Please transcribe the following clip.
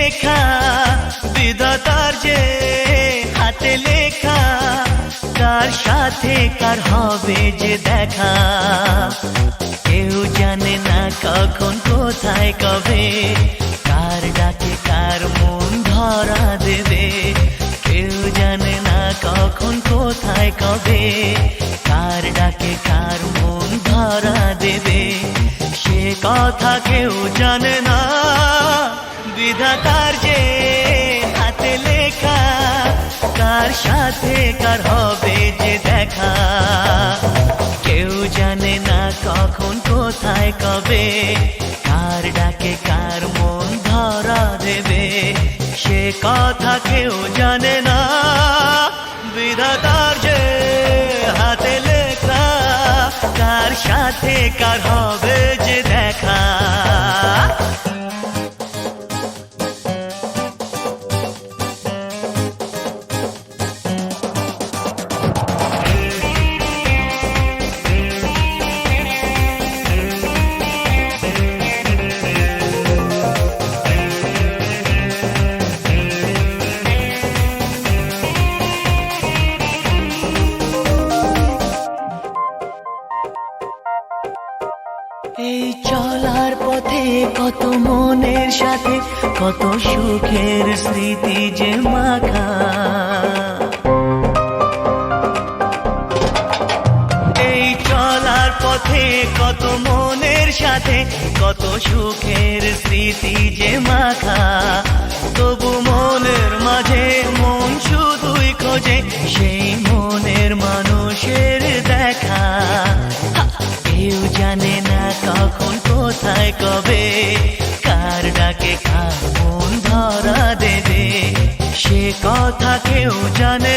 লেখা, বিধাতার যে হাতে লেখা, কার সাথে কার হবে যে দেখা। কেউ জানে না কখন কোথায় কবে, কার ডাকে কার মন ধরা দেবে। কেউ জানে না কখন কোথায় কবে, কার ডাকে কার মন ধরা দেবে। সে কথা কেউ জানে না, বিধাতার যে হাতে লেখা, কার সাথে কার হবে যে দেখা। কেউ জানে না কখন কোথায় কবে, কার ডাকে কার মন ধরা দেবে। সে কথা কেউ জানে না, বিধাতার যে হাতে লেখা, কার সাথে কার হবে যে দেখা। এই চলার পথে কত মনের সাথে কত সুখের স্মৃতি যে মাখা। এই চলার পথে কত মনের সাথে কত সুখের স্মৃতি যে মাখা। তবু মনের মাঝে মন শুধুই খোঁজে সেই মনের মানুষের দেখা। কেউ জানে না কখন কোথায় কবে, কার ডাকে কার মন ধরা দেবে। সে কথা কেউ জানে